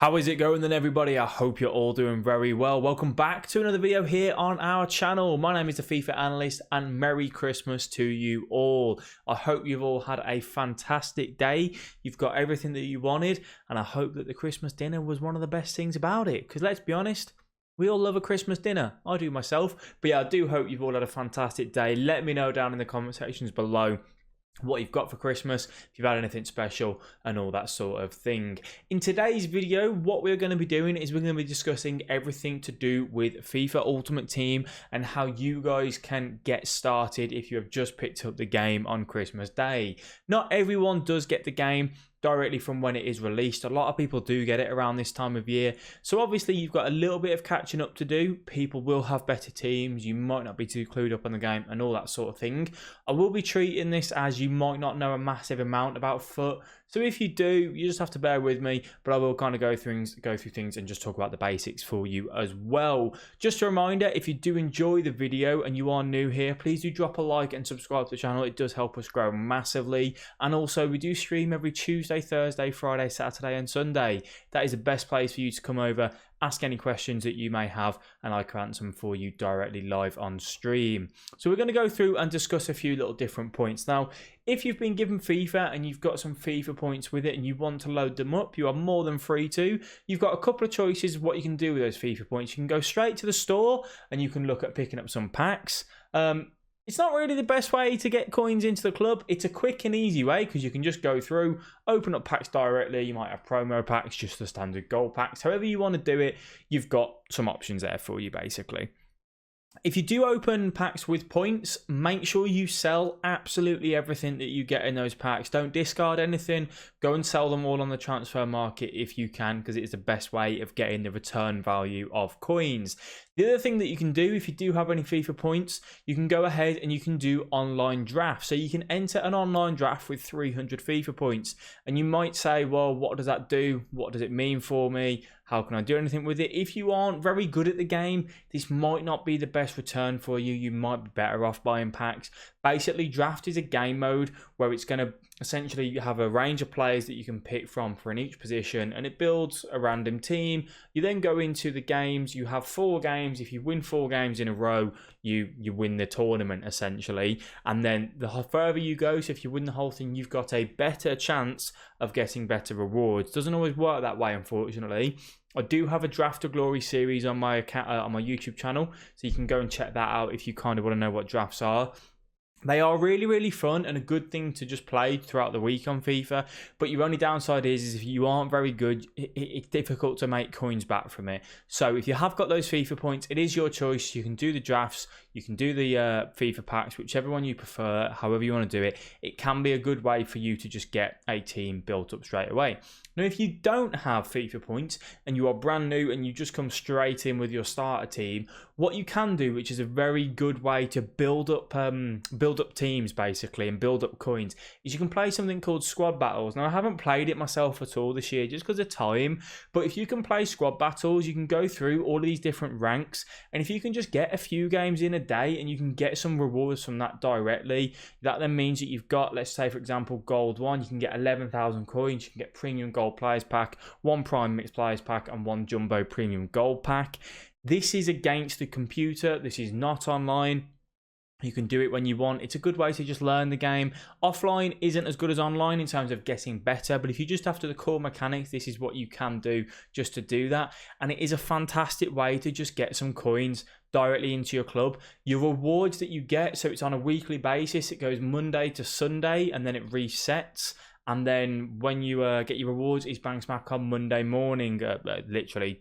How is it going then, everybody? I hope you're all doing very well. Welcome back to another video here on our channel. My name is the FIFA Analyst and Merry Christmas to you all. I hope you've all had a fantastic day. You've got everything that you wanted, and I hope that the Christmas dinner was one of the best things about it. Because let's be honest, we all love a Christmas dinner. I do myself. But yeah, I do hope you've all had a fantastic day. Let me know down in the comment sections below what you've got for Christmas, if you've had anything special and all that sort of thing. In today's video, what we're going to be doing is we're going to be discussing everything to do with FIFA Ultimate Team and how you guys can get started if you have just picked up the game on Christmas Day. Not everyone does get the game directly from when it is released. A lot of people do get it around this time of year. So obviously you've got a little bit of catching up to do. People will have better teams. You might not be too clued up on the game and all that sort of thing. I will be treating this as you might not know a massive amount about FUT. So if you do, you just have to bear with me, but I will kind of go through things and just talk about the basics for you as well. Just a reminder, if you do enjoy the video and you are new here, please do drop a like and subscribe to the channel. It does help us grow massively. And also we do stream every Tuesday, Thursday, Friday, Saturday and Sunday. That is the best place for you to come over, ask any questions that you may have, and I can answer them for you directly live on stream. So we're going to go through and discuss a few little different points. Now, if you've been given FIFA and you've got some FIFA points with it and you want to load them up, you are more than free to. You've got a couple of choices of what you can do with those FIFA points. You can go straight to the store and you can look at picking up some packs. It's not really the best way to get coins into the club. It's a quick and easy way because you can just go through, open up packs directly. You might have promo packs, just the standard gold packs. However you want to do it, you've got some options there for you basically. If you do open packs with points, make sure you sell absolutely everything that you get in those packs. Don't discard anything. Go and sell them all on the transfer market if you can, because it is the best way of getting the return value of coins. The other thing that you can do, if you do have any FIFA points, you can go ahead and you can do online drafts. So you can enter an online draft with 300 FIFA points. And you might say, well, what does that do? What does it mean for me? How can I do anything with it? If you aren't very good at the game, this might not be the best return for you. You might be better off buying packs. Basically, draft is a game mode where it's going to essentially have a range of players that you can pick from for in each position, and it builds a random team. You then go into the games. You have 4 games. If you win 4 games in a row, you win the tournament essentially. And then the further you go, so if you win the whole thing, you've got a better chance of getting better rewards. Doesn't always work that way, unfortunately. I do have a Draft of Glory series on my account, on my YouTube channel, so you can go and check that out if you kind of want to know what drafts are. They are really, really fun and a good thing to just play throughout the week on FIFA. But your only downside is if you aren't very good, it's difficult to make coins back from it. So if you have got those FIFA points, it is your choice. You can do the drafts, you can do the FIFA packs, whichever one you prefer, however you want to do it. It can be a good way for you to just get a team built up straight away. Now, if you don't have FIFA points and you are brand new and you just come straight in with your starter team, what you can do, which is a very good way to build up teams basically and build up coins, is you can play something called squad battles. Now, I haven't played it myself at all this year just because of time, but if you can play squad battles, you can go through all of these different ranks, and if you can just get a few games in a day and you can get some rewards from that directly, that then means that you've got, let's say for example, gold 1, you can get 11,000 coins, you can get premium gold players pack, 1 prime mixed players pack, and 1 jumbo premium gold pack. This is against the computer. This is not online. You can do it when you want. It's a good way to just learn the game. Offline isn't as good as online in terms of getting better, but if you just after the core mechanics, this is what you can do just to do that. And it is a fantastic way to just get some coins directly into your club. Your rewards that you get, so it's on a weekly basis. It goes Monday to Sunday and then it resets. And then when you get your rewards, it banks back on Monday morning, literally,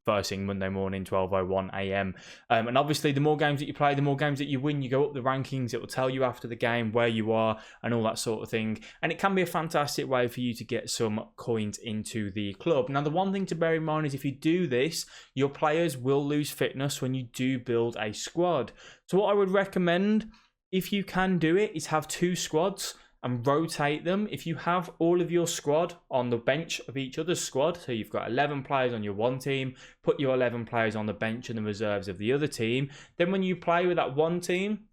first thing Monday morning, 12:01 a.m. And obviously, the more games that you play, the more games that you win, you go up the rankings. It will tell you after the game where you are and all that sort of thing. And it can be a fantastic way for you to get some coins into the club. Now, the one thing to bear in mind is if you do this, your players will lose fitness when you do build a squad. So what I would recommend, if you can do it, is have 2 squads and rotate them. If you have all of your squad on the bench of each other's squad, so you've got 11 players on your one team, put your 11 players on the bench and the reserves of the other team, then when you play with that one team,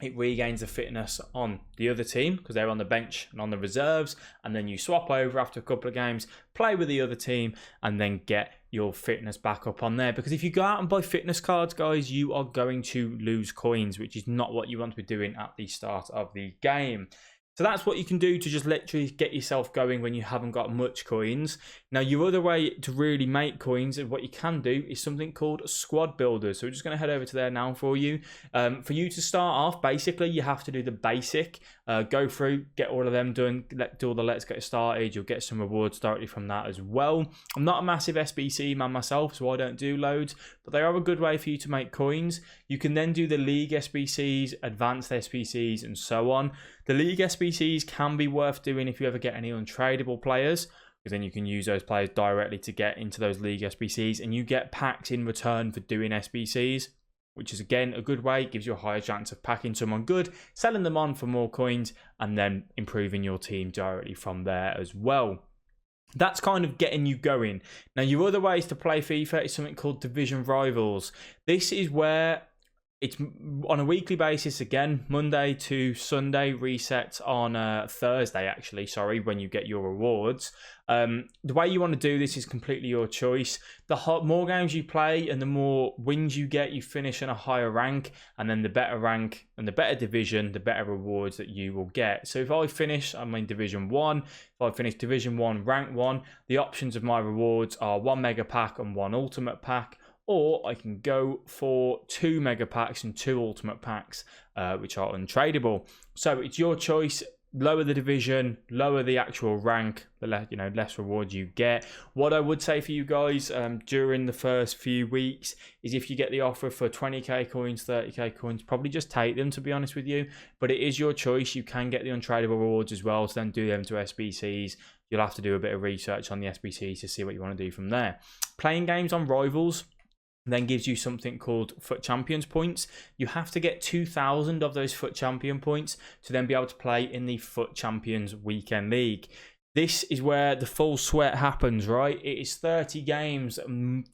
it regains the fitness on the other team because they're on the bench and on the reserves, and then you swap over after a couple of games, play with the other team, and then get your fitness back up on there. Because if you go out and buy fitness cards, guys, you are going to lose coins, which is not what you want to be doing at the start of the game. So that's what you can do to just literally get yourself going when you haven't got much coins. Now, your other way to really make coins, and what you can do, is something called squad builders. So we're just going to head over to there now for you. For you to start off, basically, you have to do the basic. Go through, get all of them done, do all the let's get started. You'll get some rewards directly from that as well. I'm not a massive SBC man myself, so I don't do loads, but they are a good way for you to make coins. You can then do the League SBCs, Advanced SBCs, and so on. The League SBCs can be worth doing if you ever get any untradeable players, because then you can use those players directly to get into those League SBCs, and you get packs in return for doing SBCs, which is, again, a good way. It gives you a higher chance of packing someone good, selling them on for more coins, and then improving your team directly from there as well. That's kind of getting you going. Now, your other ways to play FIFA is something called Division Rivals. This is where it's on a weekly basis, again, Monday to Sunday, resets on Thursday, actually, sorry, when you get your rewards. The way you want to do this is completely your choice. The more games you play and the more wins you get, you finish in a higher rank, and then the better rank and the better division, the better rewards that you will get. So if I finish, I'm in Division 1, if I finish Division 1, Rank 1, the options of my rewards are 1 Mega Pack and 1 Ultimate Pack, or I can go for 2 Mega Packs and 2 Ultimate Packs, which are untradeable. So it's your choice. Lower the division, lower the actual rank, the less rewards you get. What I would say for you guys during the first few weeks is, if you get the offer for 20k coins, 30k coins, probably just take them, to be honest with you. But it is your choice. You can get the untradeable rewards as well, so then do them to SBCs. You'll have to do a bit of research on the SBCs to see what you want to do from there. Playing games on Rivals then gives you something called FUT Champions points. You have to get 2,000 of those FUT Champion points to then be able to play in the FUT Champions Weekend League. This is where the full sweat happens, right? It is 30 games,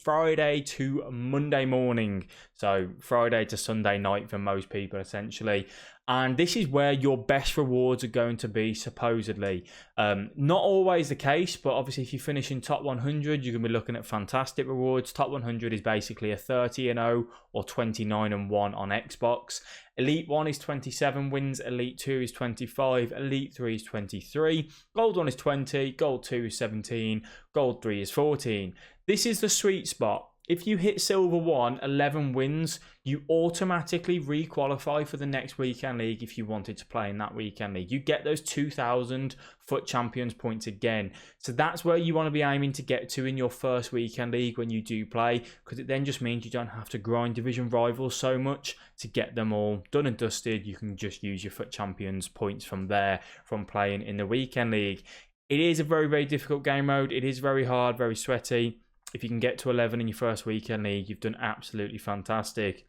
Friday to Monday morning. So Friday to Sunday night for most people, essentially. And this is where your best rewards are going to be, supposedly. Not always the case, but obviously if you finish in top 100, you're going to be looking at fantastic rewards. Top 100 is basically a 30-0 or 29-1 on Xbox. Elite 1 is 27 wins, Elite 2 is 25, Elite 3 is 23, Gold 1 is 20, Gold 2 is 17, Gold 3 is 14. This is the sweet spot. If you hit Silver 1, 11 wins, you automatically re-qualify for the next Weekend League if you wanted to play in that Weekend League. You get those 2,000 FUT Champions points again. So that's where you want to be aiming to get to in your first Weekend League when you do play, because it then just means you don't have to grind Division Rivals so much to get them all done and dusted. You can just use your FUT Champions points from there, from playing in the Weekend League. It is a very, very difficult game mode. It is very hard, very sweaty. If you can get to 11 in your first Weekend League, you've done absolutely fantastic.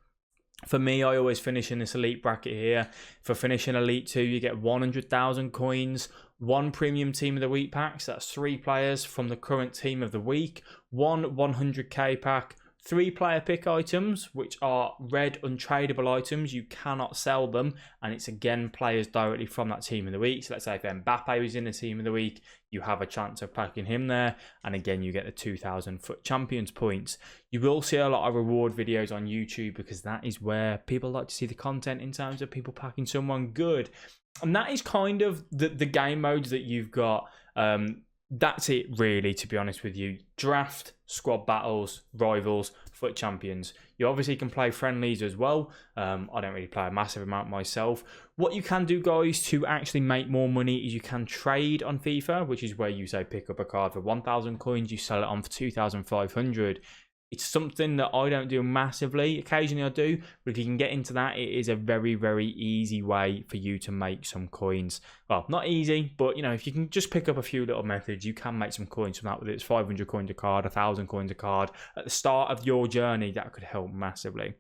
For me, I always finish in this Elite bracket here. For finishing Elite 2, you get 100,000 coins, 1 Premium Team of the Week pack, so that's 3 players from the current Team of the Week, 1 100k pack, 3 player pick items, which are red untradeable items. You cannot sell them, and it's again players directly from that Team of the Week. So let's say if Mbappe was in the Team of the Week, you have a chance of packing him there, and again you get the 2,000 FUT Champions points. You will see a lot of reward videos on YouTube, because that is where people like to see the content in terms of people packing someone good. And that is kind of the game modes that you've got. That's it, really, to be honest with you. Draft, squad battles, rivals, FUT Champions. You obviously can play friendlies as well. I don't really play a massive amount myself. What you can do, guys, to actually make more money is you can trade on FIFA, which is where you say pick up a card for 1,000 coins, you sell it on for 2,500. It's something that I don't do massively. Occasionally I do, but if you can get into that, it is a very, very easy way for you to make some coins. Well, not easy, but if you can just pick up a few little methods, you can make some coins from that. Whether it's 500 coins a card, 1,000 coins a card, at the start of your journey, that could help massively.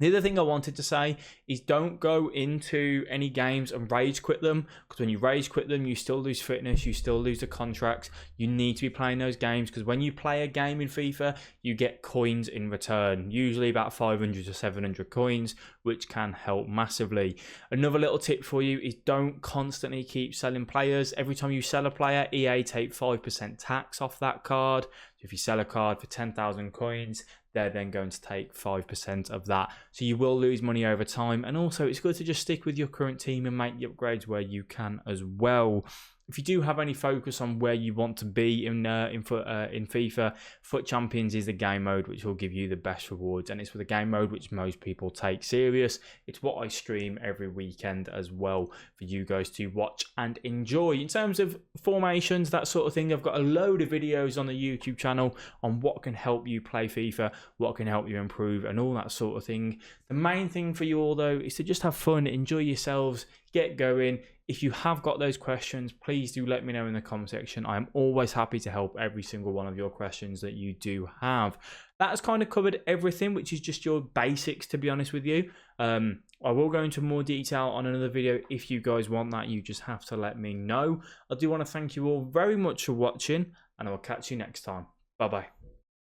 The other thing I wanted to say is don't go into any games and rage quit them, because when you rage quit them, you still lose fitness, you still lose the contracts. You need to be playing those games, because when you play a game in FIFA, you get coins in return, usually about 500 to 700 coins, which can help massively. Another little tip for you is don't constantly keep selling players. Every time you sell a player, EA take 5% tax off that card. So if you sell a card for 10,000 coins, they're then going to take 5% of that. So you will lose money over time. And also, it's good to just stick with your current team and make the upgrades where you can as well. If you do have any focus on where you want to be in FIFA, FUT Champions is the game mode which will give you the best rewards, and it's for the game mode which most people take serious. It's what I stream every weekend as well for you guys to watch and enjoy. In terms of formations, that sort of thing, I've got a load of videos on the YouTube channel on what can help you play FIFA, what can help you improve, and all that sort of thing. The main thing for you all, though, is to just have fun, enjoy yourselves, get going. If you have got those questions, please do let me know in the comment section. I am always happy to help every single one of your questions that you do have. That has kind of covered everything, which is just your basics, to be honest with you. I will go into more detail on another video. If you guys want that, you just have to let me know. I do want to thank you all very much for watching, and I will catch you next time. Bye-bye.